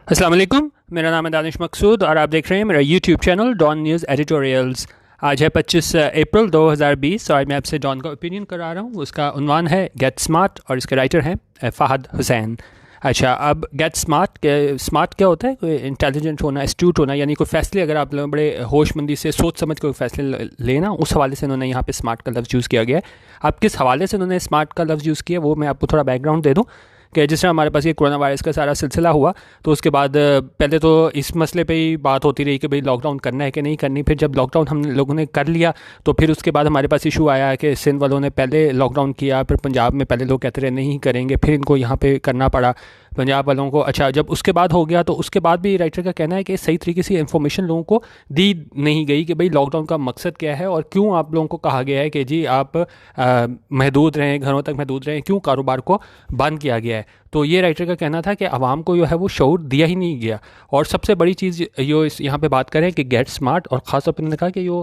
अस्सलाम वालेकुम। मेरा नाम है दानिश मकसूद और आप देख रहे हैं मेरा YouTube channel Dawn news editorials. आज है 25 अप्रैल 2020 और मैं आपसे डॉन का ओपिनियन करा रहा हूँ। उसका उन्वान है गेट स्मार्ट और इसके राइटर हैं फ़हद हुसैन। अच्छा, अब गेट स्मार्ट क्या होता है? कोई इंटेलिजेंट होना, एस्ट्यूट होना, यानी कोई फैसले अगर आप लोग बड़े होशमंदी से सोच समझ कोई फैसले लेना, उस हवाले से उन्होंने यहाँ पे स्मार्ट का लफ्ज़ यूज़ किया गया है। अब किस हवाले से उन्होंने स्मार्ट का लफ्ज़ यूज़ किया वो मैं आपको थोड़ा बैकग्राउंड दे दूँ कि जिस तरह हमारे पास ये कोरोना वायरस का सारा सिलसिला हुआ, तो उसके बाद पहले तो इस मसले पे ही बात होती रही कि भाई लॉकडाउन करना है कि नहीं करनी। फिर जब लॉकडाउन हम लोगों ने कर लिया तो फिर उसके बाद हमारे पास इशू आया कि सिंध वालों ने पहले लॉकडाउन किया, फिर पंजाब में पहले लोग कहते रहे नहीं करेंगे, फिर इनको यहाँ पे करना पड़ा पंजाब वालों को। अच्छा, जब उसके बाद हो गया तो उसके बाद भी राइटर का कहना है कि सही तरीके से इन्फॉर्मेशन लोगों को दी नहीं गई कि भाई लॉकडाउन का मकसद क्या है और क्यों आप लोगों को कहा गया है कि जी आप महदूद रहें, घरों तक महदूद रहें, क्यों कारोबार को बंद किया गया है। तो ये राइटर का कहना था कि आवाम को जो है वो शऊर दिया ही नहीं गया। और सबसे बड़ी चीज़ जो इस यहाँ पे बात करें कि गेट स्मार्ट, और ख़ास तौर पर उन्होंने कहा कि जो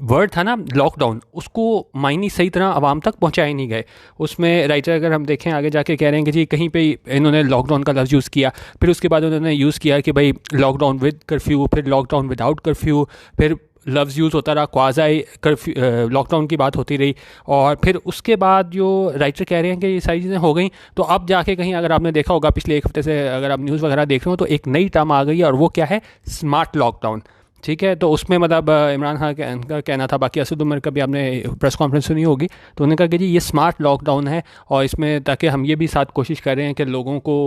वर्ड था ना लॉकडाउन, उसको मायने सही तरह आवाम तक पहुँचाए नहीं गए। उसमें राइटर अगर हम देखें आगे जाके कह रहे हैं कि जी कहीं पे इन्होंने लॉकडाउन का लफ्ज़ यूज़ किया, फिर उसके बाद उन्होंने यूज़ किया कि भाई लॉकडाउन विद कर्फ्यू, फिर लॉकडाउन विदाउट कर्फ्यू, फिर लफ्ज़ यूज़ होता रहा, क्वाज़ाई कर्फ्यू लॉकडाउन की बात होती रही। और फिर उसके बाद जो राइटर कह रहे हैं कि ये सारी चीज़ें हो गई, तो अब जाके कहीं अगर आपने देखा होगा पिछले एक हफ्ते से अगर आप न्यूज़ वगैरह देख रहे हो तो एक नई टर्म आ गई है और वो क्या है? Smart lockdown. ठीक है, तो उसमें मतलब इमरान खान का कहना था, बाकी असद उमर का भी आपने प्रेस कॉन्फ्रेंस सुनी होगी, तो उन्होंने कहा कि जी ये स्मार्ट लॉकडाउन है और इसमें ताकि हम ये भी साथ कोशिश कर रहे हैं कि लोगों को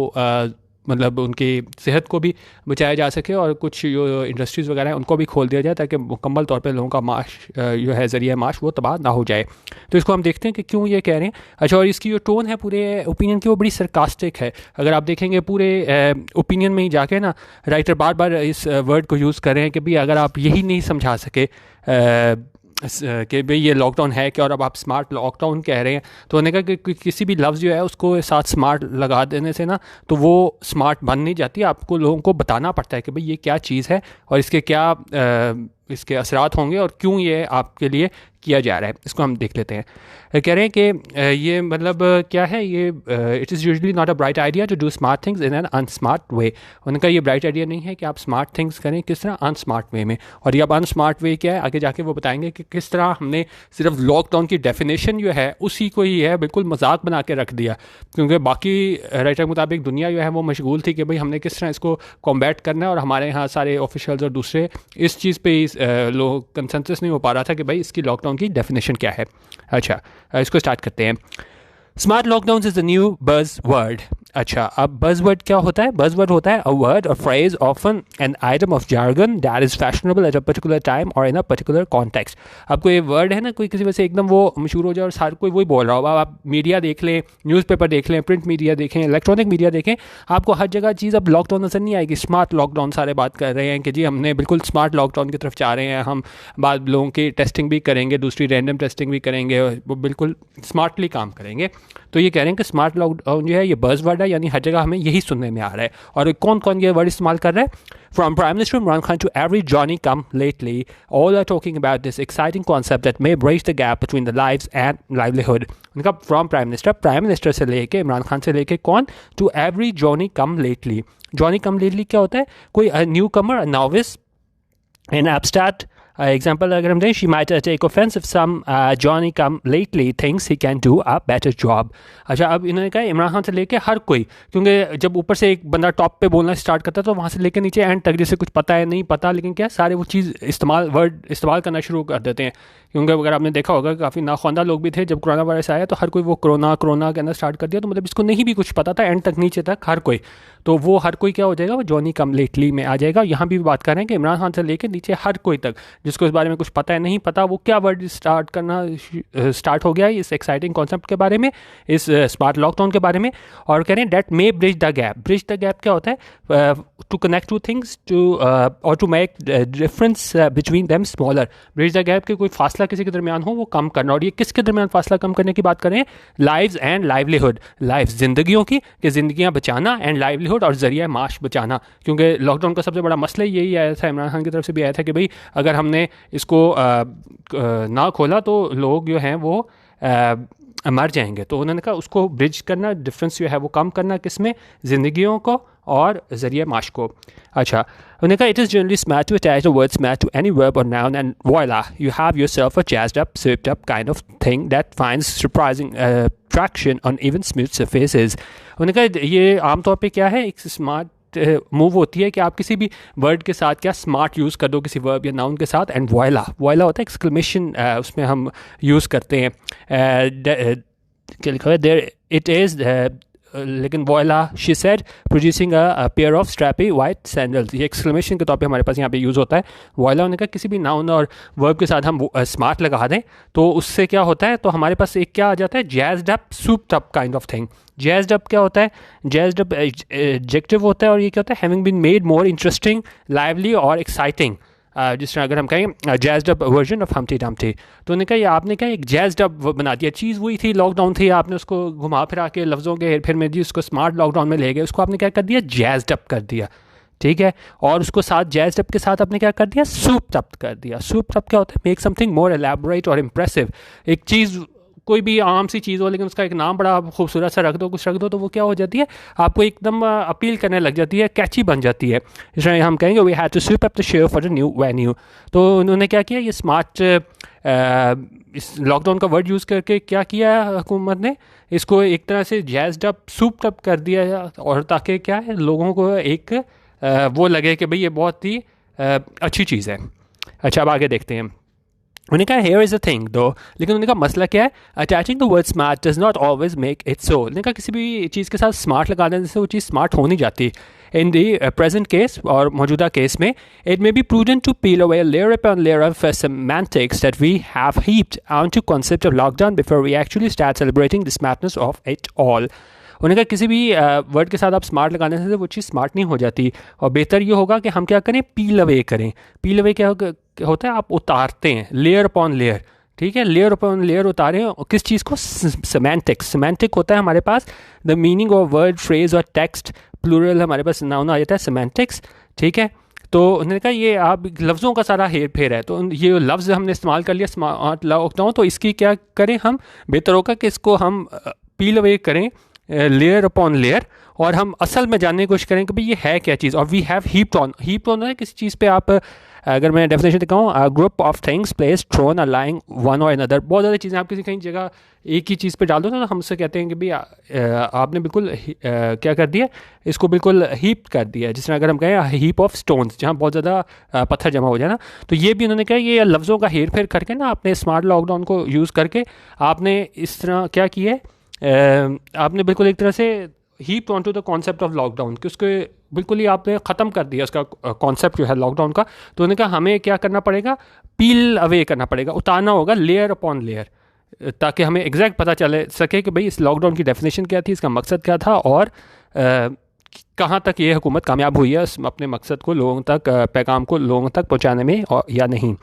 मतलब उनकी सेहत को भी बचाया जा सके और कुछ जो इंडस्ट्रीज़ वगैरह हैं उनको भी खोल दिया जाए ताकि मुकम्मल तौर पे लोगों का माश जो है ज़रिया माश वो तबाह ना हो जाए। तो इसको हम देखते हैं कि क्यों ये कह रहे हैं। अच्छा, और इसकी जो टोन है पूरे ओपिनियन की वो बड़ी सरकास्टिक है। अगर आप देखेंगे पूरे ओपिनियन में ही जाके ना राइटर बार बार इस वर्ड को यूज़ कर रहे हैं कि भाई अगर आप यही नहीं समझा सके कि भाई ये लॉकडाउन है क्या और अब आप स्मार्ट लॉकडाउन कह रहे हैं, तो उन्होंने कहा कि किसी भी लफ्ज़ जो है उसको साथ स्मार्ट लगा देने से ना तो वो स्मार्ट बन नहीं जाती। आपको लोगों को बताना पड़ता है कि भाई ये क्या चीज़ है और इसके क्या इसके असरात होंगे और क्यों ये आपके लिए किया जा रहा है। इसको हम देख लेते हैं। कह रहे हैं कि ये मतलब क्या है, ये it is usually not a bright idea to do smart things in an unsmart way. उनका ये ब्राइट आइडिया नहीं है कि आप स्मार्ट थिंग्स करें किस तरह अनस्मार्ट वे में। और ये अब अनस्मार्ट वे क्या है आगे जाके वो बताएंगे कि किस तरह हमने सिर्फ लॉकडाउन की डेफिनेशन जो है उसी को ही है बिल्कुल मजाक बना के रख दिया, क्योंकि बाकी राइटर के मुताबिक दुनिया जो है वो मशगूल थी कि भाई हमने किस तरह इसको कॉम्बैट करना है, और हमारे यहाँ सारे ऑफिशियल्स और दूसरे इस चीज़ पे लोग कंसेंसस नहीं हो पा रहा था कि भाई इसकी लॉकडाउन की डेफिनेशन क्या है। अच्छा, इसको स्टार्ट करते हैं। Smart lockdown is the new बज वर्ड। अच्छा, अब बज वर्ड क्या होता है? बज वर्ड होता है अ वर्ड और phrase often an item of jargon that is fashionable at a particular time और इन अ पर्टिकुलर कॉन्टेक्स्ट। अब कोई वर्ड है ना, कोई किसी वजह से एकदम वो मशहूर हो जाए और सार कोई वही बोल रहा हो। अब आप मीडिया देख लें, न्यूज़पेपर देख लें, प्रिंट मीडिया देखें, इलेक्ट्रॉनिक मीडिया देखें, आपको हर जगह चीज़ अब लॉकडाउन नजर नहीं आएगी। स्मार्ट लॉकडाउन सारे बात कर रहे हैं कि जी हमने बिल्कुल स्मार्ट लॉकडाउन की तरफ जा रहे हैं, हम बाद लोगों की टेस्टिंग भी करेंगे, दूसरी रैंडम टेस्टिंग भी करेंगे, वो बिल्कुल स्मार्टली काम करेंगे। तो ये कह रहे हैं कि स्मार्ट लॉकडाउन जो है ये बज़ वर्ड है, यानी हर जगह हमें यही सुनने में आ रहा है। और कौन कौन ये वर्ड इस्तेमाल कर रहा है? From Prime Minister Imran Khan to every Johnny come lately, all are talking about this exciting concept that may bridge the gap between the lives and livelihood. उनका फ्रॉम प्राइम मिनिस्टर से लेके इमरान खान से लेके कौन, to every Johnny come lately. Johnny come lately क्या होता है? कोई newcomer, novice, an abstract example अगर हम दें, she might take offence if some Johnny come lately thinks he can do a better job. अच्छा, अब इन्होंने कहा इमरान खान से लेके हर कोई, क्योंकि जब ऊपर से एक बंदा टॉप पे बोलना स्टार्ट करता है तो वहाँ से लेके नीचे एंड तक जैसे कुछ पता है नहीं पता, लेकिन क्या सारे वो चीज़ वर्ड इस्तेमाल करना शुरू कर देते हैं। क्योंकि अगर आपने देखा होगा काफ़ी नाख्वानदा लोग भी थे जब कोरोना वायरस आया तो हर कोई वो कोरोना कहना स्टार्ट कर दिया, तो मतलब इसको नहीं भी कुछ पता था एंड तक नीचे तक हर कोई, तो वो हर कोई क्या हो जाएगा, वो जॉनी कम लेटली में आ जाएगा। यहाँ भी बात कर रहे हैं कि इमरान खान से लेकर नीचे हर कोई तक जिसको इस बारे में कुछ पता है नहीं पता, वो क्या वर्ड स्टार्ट हो गया है इस एक्साइटिंग कॉन्सेप्ट के बारे में, इस स्मार्ट लॉकडाउन के बारे में। और कह रहे हैं that may bridge the gap. Bridge the gap क्या होता है? टू कनेक्ट टू थिंग्स और to make difference between them smaller. Bridge the gap के कोई फासला किसी के दरमियान हो वो कम करना। और ये किसके दरमियान फासला कम करने की बात कर रहे हैं? Lives and livelihood. लाइव्स जिंदगियों की, कि जिंदगियां बचाना, एंड लाइवलीहुड और जरिया माश बचाना। क्योंकि लॉकडाउन का सबसे बड़ा मसला यही आया था, इमरान खान की तरफ से भी आया था कि भाई अगर हमने इसको ना खोला तो लोग जो हैं वो मर जाएंगे। तो उन्होंने कहा उसको ब्रिज करना, डिफरेंस जो है वो कम करना, किस में? ज़िंदगियों को और ज़रिए माश को। अच्छा, उन्होंने कहा it is generally smart to attach the word smart to any verb or noun and voila you have yourself a jazzed up, swept up kind of thing that finds surprising traction on even smooth surfaces। उन्होंने कहा ये आमतौर पे क्या है, एक smart move होती है कि आप किसी भी वर्ड के साथ क्या स्मार्ट यूज़ कर दो, किसी वर्ब या नाउन के साथ, एंड वॉइला, वॉइला होता है एक्सक्लेमेशन, उसमें हम यूज़ करते हैं क्या लिखा है देयर इट इज़, लेकिन voila she said producing a pair of strappy white sandals, ये एक्सक्लेमेशन के तौर पे हमारे पास यहाँ पे यूज़ होता है। वॉइला होने का किसी भी नाउन और वर्ब के साथ हम स्मार्ट लगा दें तो उससे क्या होता है, तो हमारे पास एक क्या आ जाता है, jazzed up, souped up kind of thing. Jazzed up क्या होता है, जैज्ड अप एडजेक्टिव होता है और ये क्या होता है, having been made more interesting, lively or exciting. जिस तरह अगर हम कहें jazzed up version of Humpty Dumpty, तो उन्होंने कहा ये आपने क्या एक जैज्ड अप बना दिया, चीज़ वही थी, लॉकडाउन थी, आपने उसको घुमा फिरा के लफ्ज़ों के फिर में जी उसको स्मार्ट लॉकडाउन में ले गए, उसको आपने क्या कर दिया, जैज्ड अप कर दिया, ठीक है। और उसको साथ जैज्ड अप के साथ आपने क्या कर दिया, सूप्ड अप कर दिया। सूप्ड अप क्या होता है, मेक समथिंग मोर एलैबोरेट और इम्प्रेसिव। एक चीज़ कोई भी आम सी चीज़ हो लेकिन उसका एक नाम बड़ा खूबसूरत सा रख दो, कुछ रख दो, तो वो क्या हो जाती है, आपको एकदम अपील करने लग जाती है, कैची बन जाती है। इसलिए हम कहेंगे we had to sweep up the show for the new venue. तो उन्होंने क्या किया, ये स्मार्ट इस लॉकडाउन का वर्ड यूज़ करके क्या किया हुकूमत ने, इसको एक तरह से जैज्ड अप, सूप्ड अप कर दिया, और ताकि क्या है लोगों को एक वो लगे कि भाई ये बहुत ही अच्छी चीज़ है। अच्छा, अब आगे देखते हैं। उन्होंने कहा हेयर इज़ अ थिंग दो, लेकिन उन्होंने कहा मसला क्या है, attaching the word smart does not always make it so. उन्होंने कहा किसी भी चीज़ के साथ स्मार्ट लगा देने से वो चीज़ स्मार्ट हो नहीं जाती। इन दी प्रेजेंट केस, और मौजूदा केस में, it may be prudent to peel away layer upon layer of semantics that we have heaped onto concept of lockdown before we actually start celebrating the smartness of it all। उन्होंने कहा किसी भी word के साथ आप smart लगाने से वो चीज़ स्मार्ट नहीं हो जाती, और बेहतर ये होगा कि हम क्या करें, पील अवे करें। पील अवे क्या होता है, आप उतारते हैं, लेयर अपॉन लेयर, ठीक है, लेयर अपॉन लेयर उतारें, और किस चीज़ को, सेमेंटिक्स। सेमेंटिक होता है हमारे पास the meaning of word, phrase or text, plural हमारे पास नाउन आ जाता है सेमेंटिक्स, ठीक है। तो उन्होंने कहा ये आप लफ्ज़ों का सारा हेर फेर है, तो ये लफ्ज़ हमने इस्तेमाल कर लिया स्मार्ट लॉकडाउन, तो इसकी क्या करें हम, बेहतर होगा कि इसको हम पील अवे करें लेयर अपॉन लेयर, और हम असल में जानने की कोशिश करें कि भाई ये है क्या चीज़। और we have heaped on, heaped on है किसी चीज़ पे आप, अगर मैं डेफिनेशन दिखाऊँ, group of things place thrown a lying one और अनदर, बहुत ज़्यादा चीज़ें आप किसी कहीं जगह एक ही चीज़ पे डाल दो तो हम उससे कहते हैं कि भाई आपने बिल्कुल क्या कर दिया, इसको बिल्कुल हीप कर दिया। जिस तरह अगर हम कहें हीप ऑफ स्टोन्स, जहाँ बहुत ज़्यादा पत्थर जमा हो जाए ना, तो ये भी उन्होंने कहा ये लफ्ज़ों का हेर फेर करके ना, आपने स्मार्ट लॉकडाउन को यूज़ करके आपने इस तरह क्या किया है, आपने बिल्कुल एक तरह से heap on to the concept of lockdown, कि उसके बिल्कुल ही आपने ख़त्म कर दिया उसका कॉन्सेप्ट जो है लॉकडाउन का। तो उन्होंने कहा हमें क्या करना पड़ेगा, पील अवे करना पड़ेगा, उतारना होगा लेयर अपॉन लेयर, ताकि हमें एग्जैक्ट पता चले सके कि भाई इस लॉकडाउन की डेफिनेशन क्या थी, इसका मकसद क्या था, और कहाँ तक ये हुकूमत कामयाब हुई है अपने मकसद को लोगों तक, पैगाम को लोगों तक पहुँचाने में या नहीं।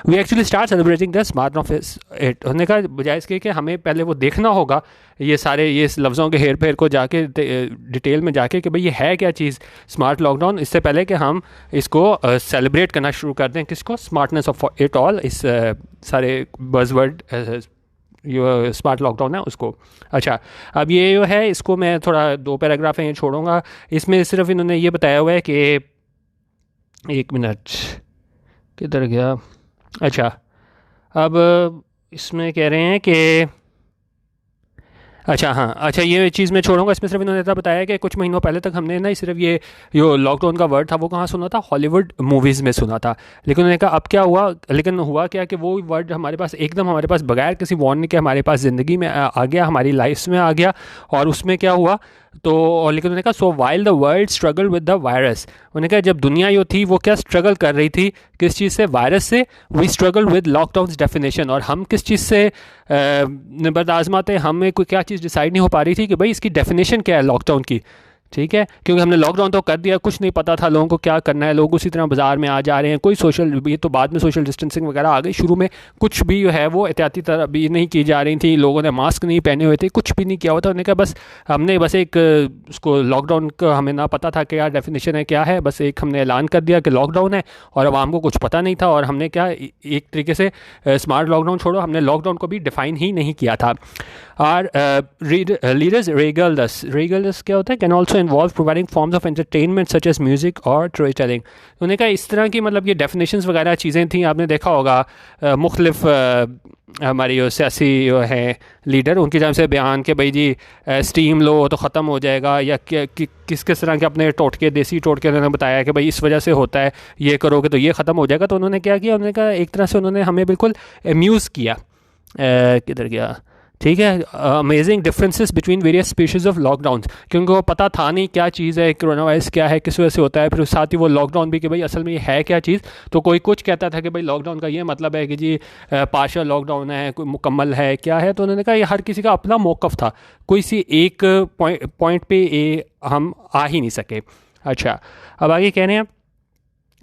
We actually start celebrating the smart of it. उन्होंने कहा बजाय इसके कि हमें पहले वो देखना होगा ये सारे ये लफ्ज़ों के हेर फेर को जाके डिटेल में जाके कि भाई ये है क्या चीज़ स्मार्ट लॉकडाउन, इससे पहले कि हम इसको सेलिब्रेट करना शुरू कर दें, किसको, स्मार्टनेस ऑफ इट ऑल, इस सारे बज़वर्ड जो स्मार्ट लॉकडाउन है उसको। अच्छा, अब ये जो है इसको मैं थोड़ा 2 पैराग्राफ हैं ये छोड़ूंगा, इसमें सिर्फ इन्होंने ये बताया हुआ है कि, एक मिनट किधर गया, अच्छा, अब इसमें कह रहे हैं कि, अच्छा हाँ, अच्छा ये चीज़ मैं छोड़ूंगा, इसमें सिर्फ इन्होंने इतना बताया कि कुछ महीनों पहले तक हमने ना सिर्फ ये जो लॉकडाउन का वर्ड था वो कहाँ सुना था, हॉलीवुड मूवीज़ में सुना था। लेकिन उन्होंने कहा अब क्या हुआ, लेकिन हुआ क्या कि वो वर्ड हमारे पास एकदम हमारे पास बगैर किसी वार्निंग के हमारे पास ज़िंदगी में आ गया, हमारी लाइफ में आ गया। और उसमें क्या हुआ, तो लेकिन उन्होंने कहा so while the world struggle with the virus, उन्होंने कहा जब दुनिया जो थी वो क्या स्ट्रगल कर रही थी, किस चीज़ से, वायरस से, we struggle with lockdown definition. और हम किस चीज़ से निबर्द आजमाते, हमें कोई क्या चीज़ डिसाइड नहीं हो पा रही थी कि भाई इसकी डेफिनेशन क्या है लॉकडाउन की, ठीक है, क्योंकि हमने लॉकडाउन तो कर दिया, कुछ नहीं पता था लोगों को क्या करना है, लोग उसी तरह बाज़ार में आ जा रहे हैं, कोई सोशल, ये तो बाद में सोशल डिस्टेंसिंग वगैरह आ गई, शुरू में कुछ भी जो है वो एहतियाती तरह भी नहीं की जा रही थी, लोगों ने मास्क नहीं पहने हुए थे, कुछ भी नहीं किया हुआ था। उन्होंने कहा बस हमने बस एक उसको लॉकडाउन का हमें ना पता था क्या डेफिनेशन है क्या है, बस एक हमने ऐलान कर दिया कि लॉकडाउन है, और आवाम को कुछ पता नहीं था, और हमने क्या एक तरीके से स्मार्ट लॉकडाउन छोड़ो, हमने लॉकडाउन को भी डिफ़ाइन ही नहीं किया था। और लीडर्स रेगल्स क्या होता है, can also involve providing forms of entertainment such as music और स्टोरी टेलिंग। उन्होंने कहा इस तरह की मतलब ये डेफिनेशंस वगैरह चीज़ें थी, आपने देखा होगा मुख्तलिफ हमारी जो सियासी जो हैं लीडर उनकी जानब से बयान के भाई जी स्टीम लो तो ख़त्म हो जाएगा, या किस किस तरह के अपने टोटके देसी टोटके उन्होंने बताया कि भाई इस वजह से होता है, ये करोगे तो ये ख़त्म हो जाएगा। तो उन्होंने क्या किया, उन्होंने कहा एक तरह से उन्होंने हमें बिल्कुल अम्यूज़ किया। किधर गया, ठीक है, amazing differences between various species of lockdown, क्योंकि वो पता था नहीं क्या चीज़ है, कोरोना वायरस क्या है, किस वजह से होता है, फिर साथ ही वो लॉकडाउन भी कि भाई असल में ये है क्या चीज़। तो कोई कुछ कहता था कि भाई लॉकडाउन का ये मतलब है कि जी पार्शियल लॉकडाउन है, कोई मुकम्मल है, क्या है। तो उन्होंने कहा ये हर किसी का अपना मौक़िफ़ था, कोई सी एक पॉइंट पे हम आ ही नहीं सके। अच्छा, अब आगे कह रहे हैं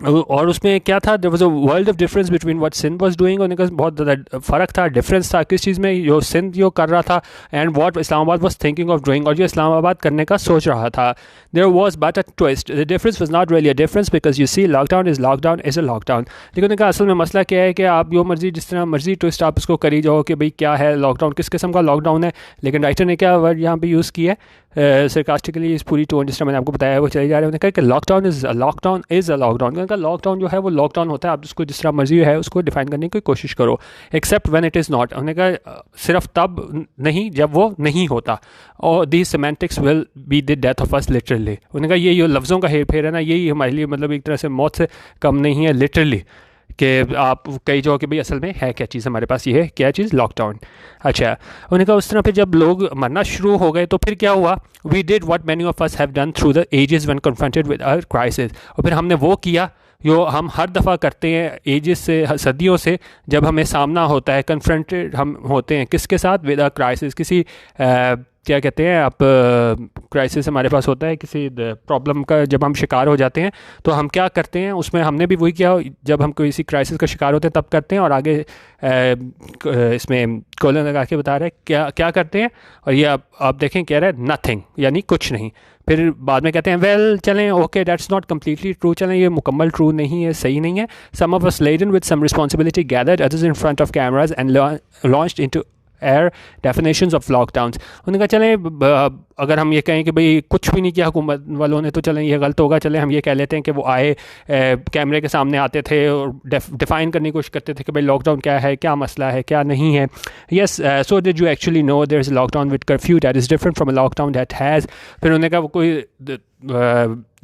और उसमें क्या था, there was a world of difference between what Sindh was doing. उनका बहुत ज़्यादा फ़र्क था, डिफरेंस था किस चीज़ में, जो सिंध जो कर रहा था and what Islamabad was thinking of doing, और जो इस्लामाबाद करने का सोच रहा था। There was but a twist, the difference was not really a difference because you see lockdown is a lockdown. लेकिन उन्होंने कहा असल में मसला क्या है कि आप जो मर्जी जिस तरह मर्जी ट्विस्ट आप उसको करी जाओ कि भाई क्या है लॉकडाउन, किस किस्म का लॉकडाउन है। लेकिन राइटर ने क्या वर्ड यहाँ पे यूज़ किया है सरकास्टिकली, इस पूरी टोन जिस तरह मैंने आपको बताया है वो चले जा रहे हैं। उन्होंने कहा कि लॉकडाउन इज़ अ लॉकडाउन। उनका लॉकडाउन जो है वो लॉकडाउन होता है, आप उसको जिस तरह मर्जी है उसको डिफाइन करने की कोशिश करो, except when it is not. उन्होंने कहा सिर्फ तब नहीं जब वो नहीं होता, और the semantics will be the death of us literally. उन्होंने कहा ये लफ्ज़ों का हेर फेर है ना, यही हमारे लिए मतलब एक तरह से मौत से कम नहीं है लिटरली, कि आप कई जो कि भाई असल में है क्या चीज़ हमारे पास, ये है क्या चीज़, लॉकडाउन। अच्छा, उन्होंने कहा उस तरह फिर जब लोग मरना शुरू हो गए तो फिर क्या हुआ, we did what many of us have done through the ages when confronted with a crisis. और फिर हमने वो किया जो हम हर दफ़ा करते हैं एजेस से, सदियों से, जब हमें सामना होता है, कन्फ्रंटेड हम होते हैं किसके साथ, विद अ क्राइसिस, किसी क्या कहते हैं आप, क्राइसिस हमारे पास होता है किसी प्रॉब्लम का, जब हम शिकार हो जाते हैं तो हम क्या करते हैं, उसमें हमने भी वही किया, जब हम किसी क्राइसिस का शिकार होते हैं तब करते हैं। और आगे इसमें कोलन लगा के बता रहे हैं क्या क्या करते हैं, और ये आप देखें कह रहे हैं नथिंग, यानी कुछ नहीं। फिर बाद में कहते हैं वेल चलें okay that's not completely true, चलें ये मुकम्मल ट्रू नहीं है, सही नहीं है। Some of us laden with some responsibility gathered others in front of cameras and launched into air definitions of lockdowns. उन्होंने कहा चलें अगर हम ये कहें कि भाई कुछ भी नहीं किया हुकूमत वालों ने तो चलें ये गलत होगा, चलें हम ये कह लेते हैं कि वो आए कैमरे के सामने आते थे और डिफ़ाइन करने की कोशिश करते थे कि भाई लॉकडाउन क्या है, क्या मसला है, क्या नहीं है। Yes, so did you actually know there is lockdown with curfew that is different from a lockdown that has. फिर उन्होंने कहा वो कोई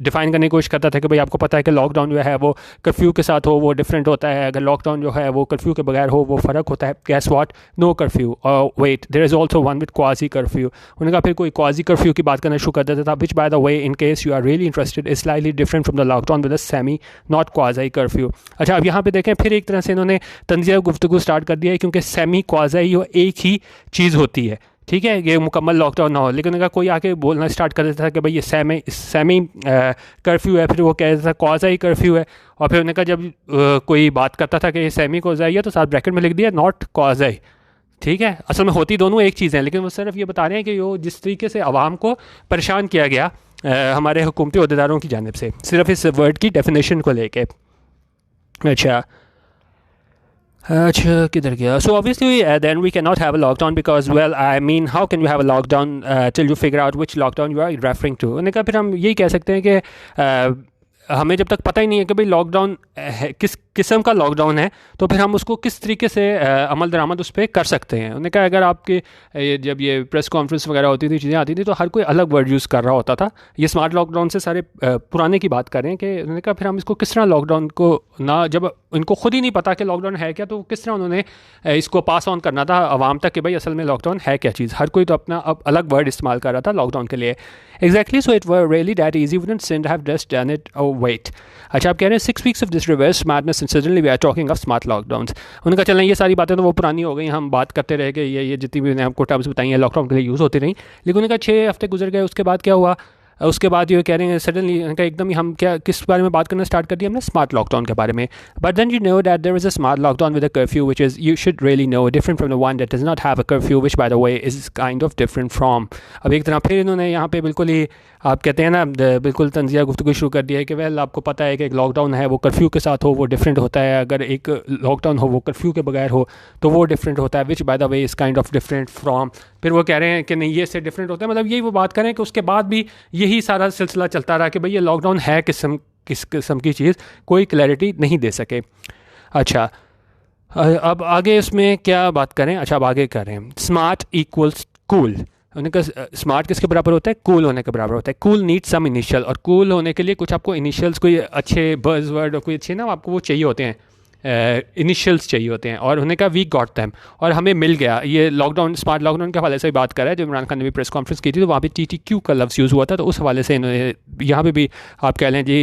डिफ़ाइन करने की कोशिश करता था कि भाई आपको पता है कि लॉकडाउन जो है वो कर्फ्यू के साथ हो वो डिफरेंट होता है, अगर लॉकडाउन जो है वो कर्फ्यू के बगैर हो वो फ़र्क होता है। Guess what, no curfew, wait there is also one with quasi curfew. उन्होंने कहा फिर कोई क्वाजी कर्फ्यू की बात करना शुरू कर देता था, which by the way in case you are really interested is slightly different from the lockdown with a semi not quasi curfew. अच्छा, अब यहाँ पे देखें फिर एक तरह से इन्होंने तंजिया गुफ्तगू स्टार्ट कर दिया है, क्योंकि सेमी क्वाजी वो एक ही चीज़ होती है, ठीक है, ये मुकम्मल लॉकडाउन ना हो। लेकिन अगर कोई आके बोलना स्टार्ट कर देता था कि भाई ये सेमी कर्फ्यू है, फिर वो कह देता था क्वाज़ी कर्फ्यू है, और फिर उन्होंने कहा जब कोई बात करता था कि ये सेमी क्वाज़ी है तो साथ ब्रैकेट में लिख दिया नॉट क्वाज़ी, ठीक है। असल में होती दोनों एक चीज़ है, लेकिन वो सिर्फ ये बता रहे हैं कि यो जिस तरीके से आवाम को परेशान किया गया हमारे हुकूमती अहदेदारों की जानिब से, सिर्फ इस वर्ड की डेफिनेशन को लेके। अच्छा किधर गया, so obviously then we can not have a lockdown because well I mean how can you have a lockdown till you figure out which lockdown you are referring to. उन्होंने कहा फिर हम यही कह सकते हैं कि हमें जब तक पता ही नहीं है कि भाई लॉकडाउन किस किस्म का लॉकडाउन है, तो फिर हम उसको किस तरीके से अमल दरामद उस पर कर सकते हैं। उन्होंने कहा अगर आपके जब ये प्रेस कॉन्फ्रेंस वगैरह होती थी, चीज़ें आती थी, तो हर कोई अलग वर्ड यूज़ कर रहा होता था। ये स्मार्ट लॉकडाउन से सारे पुराने की बात कर रहे हैं कि उन्होंने कहा फिर हम इसको किस तरह लॉकडाउन को ना, जब इनको खुद ही नहीं पता कि लॉकडाउन है क्या, तो किस तरह उन्होंने इसको पास ऑन करना था आवाम तक कि भाई असल में लॉकडाउन है क्या चीज़। हर कोई तो अपना अब अलग वर्ड इस्तेमाल कर रहा था लॉकडाउन के लिए। Exactly, so it were really that easy wouldn't Sindh have just done it और वेट। अच्छा, आप कह रहे हैं 6 weeks of this reverse madness and suddenly we are talking of smart lockdowns। उन्होंने कहा चलें ये सारी बातें तो वो पुरानी हो गई, हम बात करते रह गए, ये जितनी भी मैंने आपको टर्म्स बताई हैं लॉकडाउन के लिए यूज़ होती रहीं। लेकिन उन्होंने कहा 6 हफ्ते गुजर गए, उसके बाद क्या हुआ, उसके बाद ये कह रहे हैं सडनली एकदम ही हम क्या किस बारे में बात करना स्टार्ट कर दिया हमने, स्मार्ट लॉकडाउन के बारे में। But then you know that there is a smart lockdown with a curfew which is you should really no different from the one that does not have a curfew which by the way is kind of different from. अब एक तरह फिर इन्होंने यहाँ पे बिल्कुल ही आप कहते हैं ना बिल्कुल तंजिया गुफ्तगू शुरू कर दिया है कि वेल आपको पता है कि एक लॉकडाउन है वो कर्फ्यू के साथ हो वो डिफरेंट होता है, अगर एक लॉकडाउन हो वो कर्फ्यू के बगैर हो तो वो डिफरेंट होता है, विच by the way is kind of different from. फिर वो कह रहे हैं कि नहीं ये से डिफरेंट होता है, मतलब यही वो बात करें कि उसके बाद भी यही सारा सिलसिला चलता रहा कि भाई ये लॉकडाउन है किस किस्म की चीज़, कोई क्लैरिटी नहीं दे सके। अच्छा अब आगे इसमें क्या बात करें, अच्छा अब आगे करें स्मार्ट इक्वल्स कूल। उन्होंने कहा स्मार्ट किसके बराबर होता है, कूल होने के बराबर होता है। कूल नीड सम इनिशियल, और कूल होने के लिए कुछ आपको इनिशियल्स कोई अच्छे बज़वर्ड और कोई अच्छे ना आपको वो चाहिए होते हैं, इनिशियल्स चाहिए होते हैं, और उन्होंने कहा वी गॉट दैम, और हमें मिल गया। ये लॉकडाउन स्मार्ट लॉकडाउन के हवाले से बात कर रहा है, जो इमरान खान ने भी प्रेस कॉन्फ्रेंस की थी तो वहाँ पे TTQ का लफ्ज़ यूज़ हुआ था, तो उस हवाले से इन्होंने यहाँ पे भी आप कह लें जी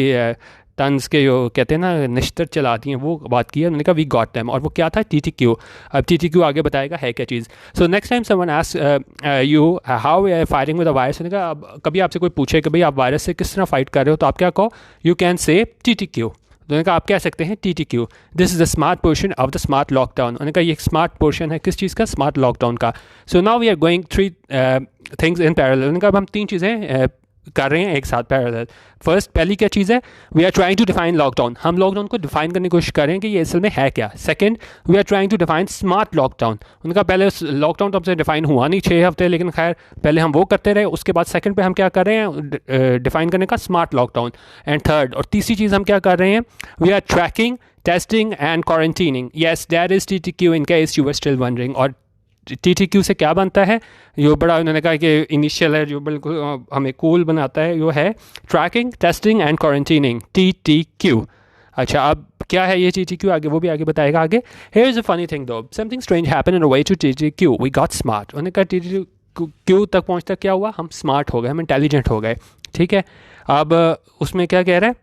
तंज के जो कहते हैं ना नश्तर चलाती हैं वो बात की है। उन्होंने कहा वी गॉट दैम, और वो क्या था TTQ। अब TTQ आगे बताएगा है क्या चीज़। So next time someone ask you how we are fighting with a virus, उन्होंने कहा अब कभी आपसे कोई पूछे कि भाई आप वायरस से किस तरह फाइट कर रहे हो तो आप क्या कहो, यू कैन से TTQ। उन्होंने कहा आप कह सकते हैं TTQ, this is the smart portion of the smart lockdown. उन्होंने कहा ये स्मार्ट पोर्शन है किस चीज़ का, स्मार्ट लॉकडाउन का। So now we are going 3 things in parallel. उन्होंने कहा अब हम 3 चीज़ें कर रहे हैं एक साथ पैरेलल। फर्स्ट पहली क्या चीज़ है, we are trying to define lockdown, हम लॉकडाउन को डिफाइन करने की कोशिश करें कि ये असल में है क्या। Second we are trying to define smart lockdown. उनका पहले लॉकडाउन तो हमसे डिफाइन हुआ नहीं 6 हफ्ते, लेकिन खैर पहले हम वो करते रहे, उसके बाद सेकंड पे हम क्या कर रहे हैं डिफाइन करने का स्मार्ट लॉकडाउन। एंड थर्ड और तीसरी चीज़ हम क्या कर रहे हैं, we are tracking testing and quarantining. Yes that is TTQ in case you were still wondering. और TTQ से क्या बनता है, जो बड़ा उन्होंने कहा कि इनिशियल है जो बिल्कुल हमें कूल बनाता है, वो है trekking testing and quarantining TTQ। अच्छा अब क्या है ये TTQ, आगे वो भी आगे बताएगा आगे। Here is a funny thing though, something strange happen in a way to TTQ, we got smart. उन्होंने कहा TTQ तक पहुँचता क्या हुआ, हम स्मार्ट हो गए, हम इंटेलिजेंट हो गए, ठीक है। अब उसमें क्या कह रहा है,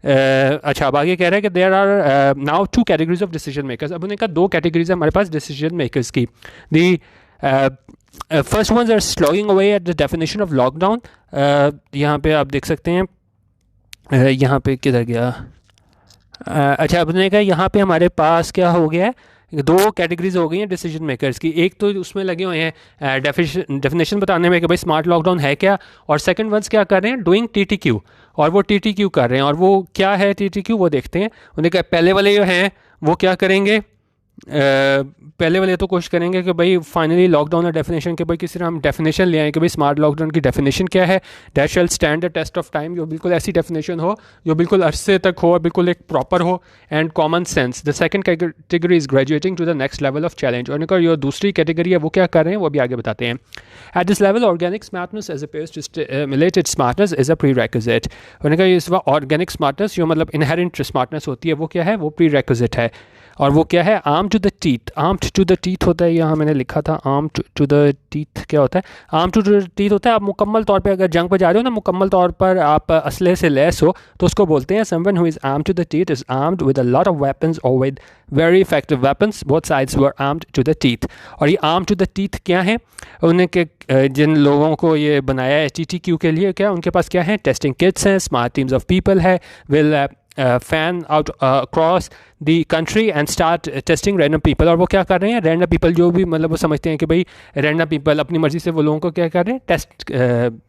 अच्छा अब आगे कह रहा है कि there are now 2 categories of decision makers. अब उन्होंने कहा 2 कैटेगरीज है हमारे पास डिसीजन मेकर्स की। The first ones are slowing away at the definition of lockdown. यहाँ पे आप देख सकते हैं, यहाँ पे किधर गया, अच्छा अब उन्होंने कहा यहाँ पे हमारे पास क्या हो गया है, 2 कैटेगरीज हो गई हैं डिसीजन मेकर्स की। एक तो उसमें लगे हुए हैं डेफिनेशन बताने में कि भाई स्मार्ट लॉकडाउन है क्या, और सेकंड वंस क्या कर रहे हैं, डूइंग TTQ, और वो TTQ कर रहे हैं। और वो क्या है TTQ वो देखते हैं। उन्हें कहा पहले वाले जो हैं वो क्या करेंगे, पहले वाले तो कोशिश करेंगे कि भाई फाइनली लॉकडाउन और डेफिनेशन के भाई किसी तरह हम डेफिनेशन ले आए कि भाई स्मार्ट लॉकडाउन की डेफिनेशन क्या है, that shall stand the test of time, जो बिल्कुल ऐसी डेफिनेशन हो जो बिल्कुल अरसे तक हो, बिल्कुल एक प्रॉपर हो and common sense. The second category is graduating to the next level of challenge. और उनका जो दूसरी कैटेगरी है वो क्या कर रहे हैं वो भी आगे बताते हैं। At this level organic smartness as appears to stimulated smartness is a prerequisite. उन्होंने कहा इस वक्त ऑर्गेनिक स्मार्टनेस जो मतलब इनहेरेंट स्मार्टनेस होती है वो क्या है, वो प्री रेक्विजिट है। और वो क्या है, arm to the teeth. Arm to the teeth होता है, यहाँ मैंने लिखा था आर्म टू द टीथ क्या होता है, आर्म टू द टीथ होता है आप मुकम्मल तौर पे अगर जंग पे जा रहे हो ना, मुकम्मल तौर पर आप असले से लैस हो तो उसको बोलते हैं someone who is arm to the teeth is armed with a lot of weapons or with very effective weapons, both sides were armed to the teeth. और ये आर्म टू द टीथ क्या है, उन्हें के जिन लोगों को ये बनाया है TTQ के लिए, क्या उनके पास क्या है, टेस्टिंग किट्स हैं, स्मार्ट टीम्स ऑफ पीपल है, will fan out across the country and start testing random people। और वो क्या कर रहे हैं, random people जो भी मतलब वो समझते हैं कि भाई random people अपनी मर्ज़ी से वो लोगों को क्या कर रहे हैं, टेस्ट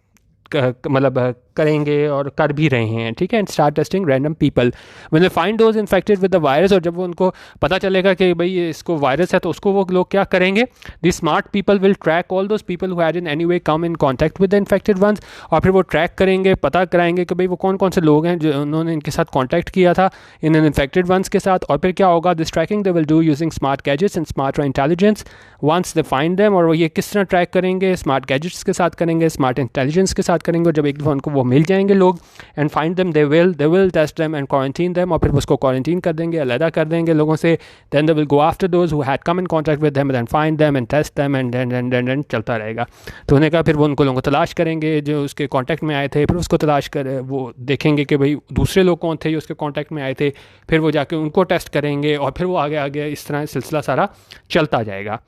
मतलब करेंगे और कर भी रहे हैं, ठीक है। And start testing random people मतलब find those infected with the virus. और जब वो उनको पता चलेगा कि भाई ये इसको वायरस है तो उसको वो लोग क्या करेंगे, the smart people will track all those people who had in any way come in contact with the infected ones. और फिर वो ट्रैक करेंगे, पता कराएंगे कि भाई वो कौन कौन से लोग हैं जो उन्होंने इनके साथ कॉन्टैक्ट किया था इन इन्फेक्टेड वंस के साथ। और फिर क्या होगा, this tracking they will do using smart gadgets and smart intelligence once they find them. और वो ये किस तरह ट्रैक करेंगे, स्मार्ट गैजेट्स के साथ करेंगे, स्मार्ट इंटेलिजेंस के साथ करेंगे। और जब एक दफ़ा उनको वो मिल जाएंगे लोग and find them, they will test them and quarantine them. और फिर उसको क्वारंटीन कर देंगे, अलग कर देंगे लोगों से। Then they will go after those who had come in contact with them and find them and test them and चलता रहेगा। तो उन्होंने कहा फिर वो उनको लोगों को तलाश करेंगे जो उसके कॉन्टैक्ट में आए थे, फिर उसको तलाश कर वो देखेंगे कि भाई दूसरे लोग कौन थे जो उसके कॉन्टैक्ट में आए थे, फिर वो जाके उनको टेस्ट करेंगे और फिर वो आगे आगे इस तरह सिलसिला सारा चलता जाएगा।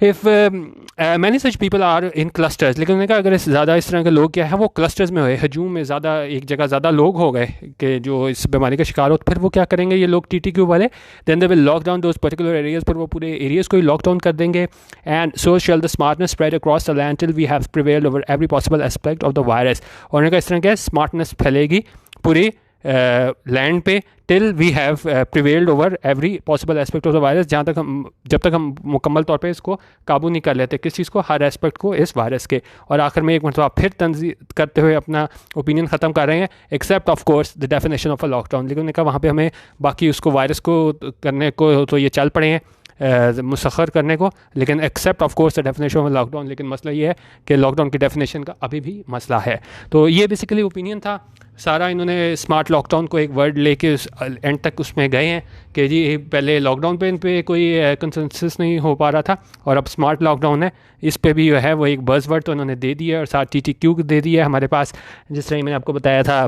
If many such people are in clusters, लेकिन उन्होंने कहा अगर ज़्यादा इस तरह के लोग क्या है वो क्लस्टर्स में हुए, हजूम में ज़्यादा एक जगह ज़्यादा लोग हो गए कि जो इस बीमारी का शिकार हो, तो फिर वो क्या करेंगे ये लोग TTQ वाले, then they will lock down those particular areas, पर वो पूरे एरियाज़ को ही लॉक डाउन कर देंगे। And so shall the smartness spread across the land till we have prevailed over every possible aspect of the virus. और उन्होंने कहा इस तरह क्या स्मार्टनेस फैलेगी पूरी लैंड पे till we have prevailed over every possible aspect of the virus, जहाँ तक हम जब तक हम मुकम्मल तौर पे इसको काबू नहीं कर लेते, किस चीज़ को, हर एस्पेक्ट को इस वायरस के। और आखिर में एक मरतबा फिर तंजीम करते हुए अपना ओपिनियन ख़त्म कर रहे हैं, except of course the definition of a lockdown. लेकिन उन्होंने कहा वहाँ पे हमें बाकी उसको वायरस को करने को तो ये चल पड़े हैं मुसख्खर करने को, लेकिन except of course the definition of lockdown. लेकिन मसला ये है कि लॉकडाउन की डेफिनेशन का अभी भी मसला है। तो ये बेसिकली ओपिनियन था सारा। इन्होंने स्मार्ट लॉकडाउन को एक वर्ड लेके उस एंड तक उसमें गए हैं कि जी पहले लॉकडाउन पे इन पे कोई कंसेंसस नहीं हो पा रहा था और अब स्मार्ट लॉकडाउन है, इस पे भी जो है वो एक बज़वर्ड तो उन्होंने दे दिया और साथ TTQ दे दिया है हमारे पास। जिस तरह मैंने आपको बताया था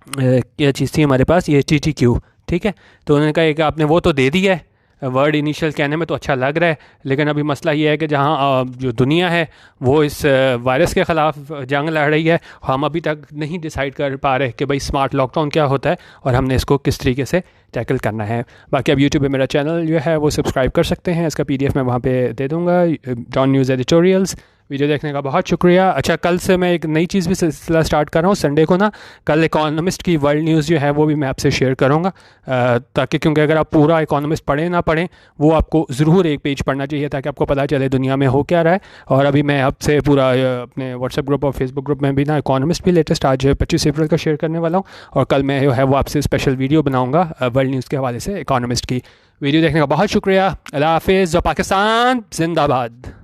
क्या चीज़ थी हमारे पास, ये TTQ, ठीक है। तो उन्होंने कहा कि आपने वो तो दे दिया है, वर्ड इनिशियल कहने में तो अच्छा लग रहा है, लेकिन अभी मसला ये है कि जहाँ जो दुनिया है वो इस वायरस के ख़िलाफ़ जंग लड़ रही है, हम अभी तक नहीं डिसाइड कर पा रहे कि भाई स्मार्ट लॉकडाउन क्या होता है और हमने इसको किस तरीके से टैकल करना है। बाकी अब यूट्यूब पे मेरा चैनल जो है वो सब्सक्राइब कर सकते हैं, इसका PDF मैं वहाँ पे दे दूँगा, डॉन न्यूज़ एडिटोरियल्स। वीडियो देखने का बहुत शुक्रिया। अच्छा, कल से मैं एक नई चीज़ भी सिलसिला स्टार्ट कर रहा हूँ संडे को ना, कल इकोनॉमिस्ट की वर्ल्ड न्यूज़ जो है वो भी मैं आपसे शेयर करूँगा, ताकि क्योंकि अगर आप पूरा इकोनॉमिस्ट पढ़ें ना पढ़ें, वो आपको ज़रूर एक पेज पढ़ना चाहिए ताकि आपको पता चले दुनिया में हो क्या रहा है। और अभी मैं आपसे पूरा अपने व्हाट्सएप ग्रुप और फेसबुक ग्रुप में भी ना इकोनॉमिस्ट भी लेटेस्ट आज 25 अप्रैल का शेयर करने वाला हूँ, और कल मैं जो है वो आपसे स्पेशल वीडियो बनाऊँगा वर्ल्ड न्यूज़ के हवाले से इकोनॉमिस्ट की। वीडियो देखने का बहुत शुक्रिया। अल्लाह हाफिज़। पाकिस्तान जिंदाबाद।